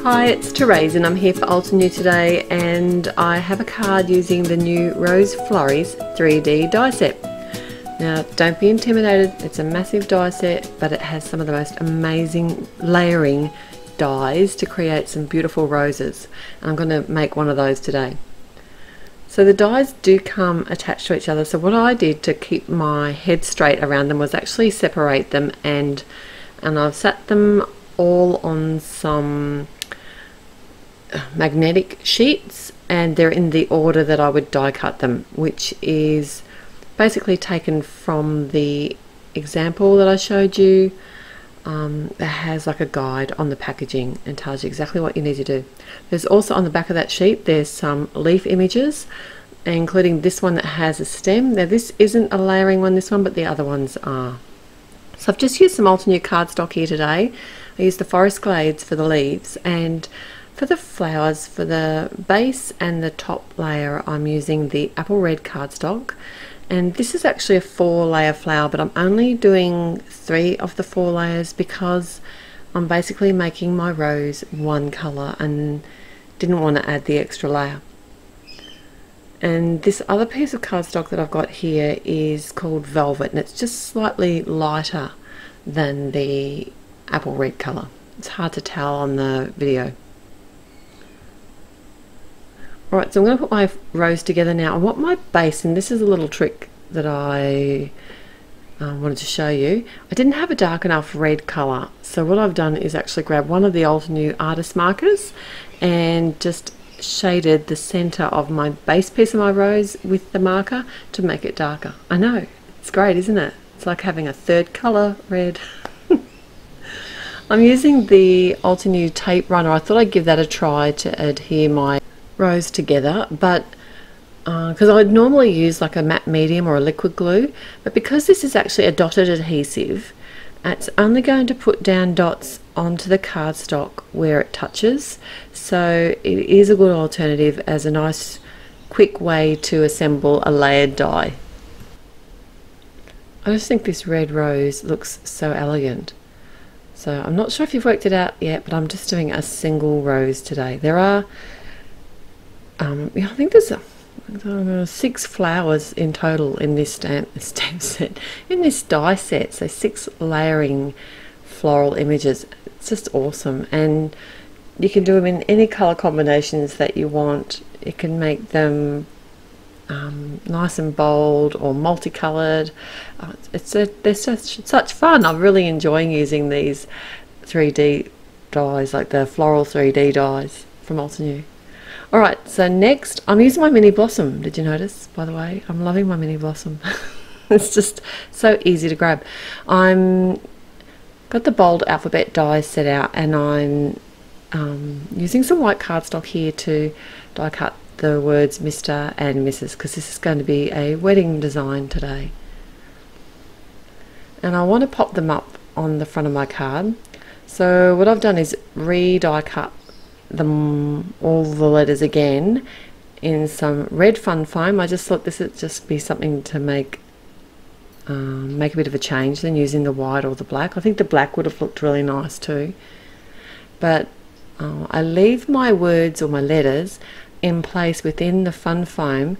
Hi, it's Therese and I'm here for Altenew today, and I have a card using the new Rose Flurries 3D die set. Now don't be intimidated, it's a massive die set, but it has some of the most amazing layering dies to create some beautiful roses. And I'm going to make one of those today. So the dies do come attached to each other, so what I did to keep my head straight around them was actually separate them, and I've sat them all on some magnetic sheets, and they're in the order that I would die cut them, which is basically taken from the example that I showed you. That has like a guide on the packaging and tells you exactly what you need to do. There's also on the back of that sheet there's some leaf images, including this one that has a stem. Now this isn't a layering one, this one, but the other ones are. So I've just used some Altenew cardstock here today. I used the forest glades for the leaves, and for the flowers, for the base and the top layer, I'm using the apple red cardstock. And this is actually a 4-layer flower, but I'm only doing 3 of the 4 layers because I'm basically making my rose one colour and didn't want to add the extra layer. And this other piece of cardstock that I've got here is called Velvet, and it's just slightly lighter than the apple red colour. It's hard to tell on the video. Alright, so I'm going to put my rose together now. I want my base, and this is a little trick that I wanted to show you. I didn't have a dark enough red colour, so what I've done is actually grab one of the Altenew artist markers and just shaded the centre of my base piece of my rose with the marker to make it darker. I know, it's great, isn't it? It's like having a third colour red. I'm using the Altenew tape runner. I thought I'd give that a try to adhere my rose together, but because I'd normally use like a matte medium or a liquid glue, but because this is actually a dotted adhesive, it's only going to put down dots onto the cardstock where it touches, so it is a good alternative as a nice quick way to assemble a layered die. I just think this red rose looks so elegant. So I'm not sure if you've worked it out yet, but I'm just doing a single rose today. There are I think there's 6 flowers in total in this stamp set, in this die set, so 6 layering floral images. It's just awesome, and you can do them in any colour combinations that you want. You can make them nice and bold or multicoloured. They're such fun. I'm really enjoying using these 3D dies, like the floral 3D dies from Altenew. Alright, so next I'm using my mini blossom. Did you notice, by the way? I'm loving my mini blossom. It's just so easy to grab. I'm got the bold alphabet dies set out, and I'm using some white cardstock here to die cut the words Mr. and Mrs. because this is going to be a wedding design today. And I want to pop them up on the front of my card. So what I've done is re-die cut all the letters again in some red fun foam. I just thought this would just be something to make a bit of a change than using the white or the black. I think the black would have looked really nice too, but I leave my words or my letters in place within the fun foam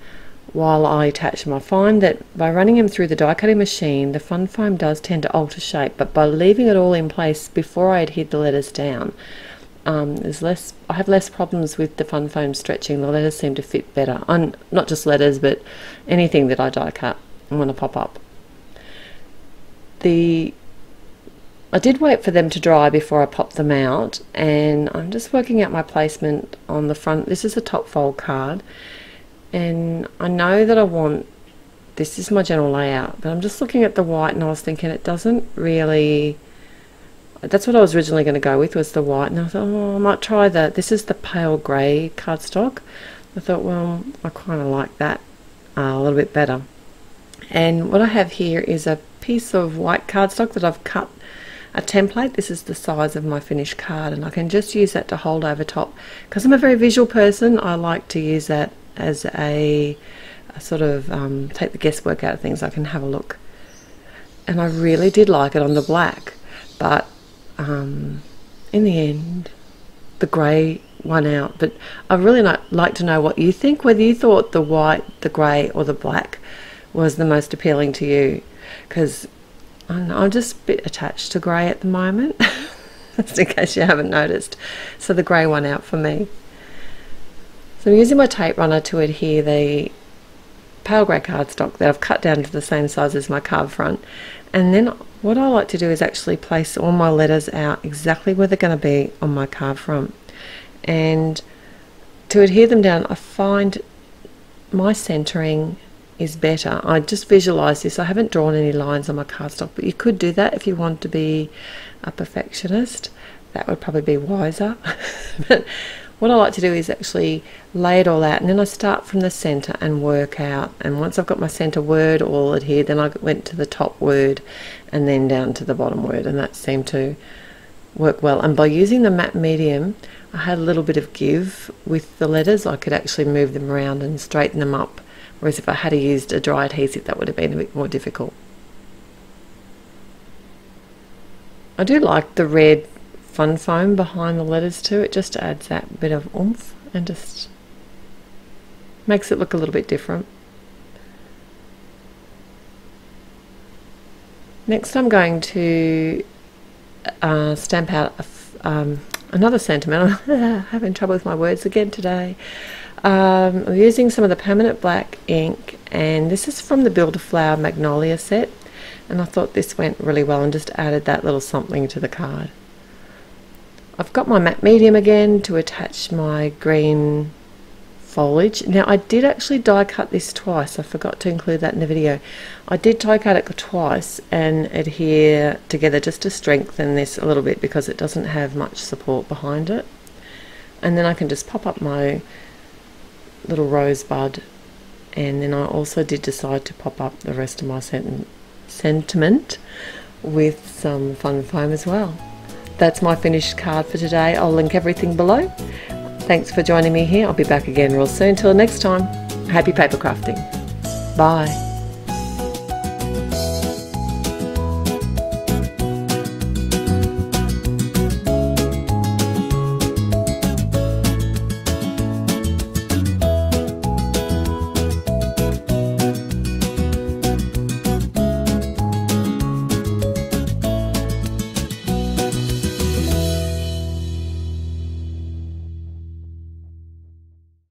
while I attach them. I find that by running them through the die cutting machine, the fun foam does tend to alter shape, but by leaving it all in place before I adhere the letters down, I have less problems with the fun foam stretching. The letters seem to fit better, on not just letters but anything that I die cut and want to pop up. I did wait for them to dry before I pop them out, and I'm just working out my placement on the front. This is a top fold card, and I know that I want, this is my general layout, but I'm just looking at the white and I was thinking it doesn't really, that's what I was originally going to go with, was the white, and I thought, oh, I might try this is the pale grey cardstock. I thought, well, I kind of like that a little bit better. And what I have here is a piece of white cardstock that I've cut a template. This is the size of my finished card, and I can just use that to hold over top. Because I'm a very visual person, I like to use that as a sort of take the guesswork out of things. I can have a look. And I really did like it on the black, but in the end the grey one out, but I really like to know what you think, whether you thought the white, the grey or the black was the most appealing to you, because I'm just a bit attached to grey at the moment, just in case you haven't noticed. So the grey one out for me. So I'm using my tape runner to adhere the pale grey cardstock that I've cut down to the same size as my card front, and then what I like to do is actually place all my letters out exactly where they're going to be on my card front. And to adhere them down, I find my centering is better. I just visualize this. I haven't drawn any lines on my cardstock, but you could do that if you want to be a perfectionist. That would probably be wiser. But what I like to do is actually lay it all out, and then I start from the center and work out. And once I've got my center word all adhered, then I went to the top word and then down to the bottom word, and that seemed to work well. And by using the matte medium, I had a little bit of give with the letters. I could actually move them around and straighten them up, whereas if I had used a dry adhesive, that would have been a bit more difficult. I do like the red fun foam behind the letters too. It just adds that bit of oomph and just makes it look a little bit different. Next I'm going to stamp out another sentiment. I'm having trouble with my words again today. I'm using some of the permanent black ink, and this is from the Build a Flower Magnolia set, and I thought this went really well and just added that little something to the card. I've got my matte medium again to attach my green foliage. Now I did actually die cut this twice. I forgot to include that in the video. I did die cut it twice and adhere together just to strengthen this a little bit, because it doesn't have much support behind it. And then I can just pop up my little rosebud, and then I also did decide to pop up the rest of my sentiment with some fun foam as well. That's my finished card for today. I'll link everything below. Thanks for joining me here. I'll be back again real soon. Till next time, happy paper crafting. Bye.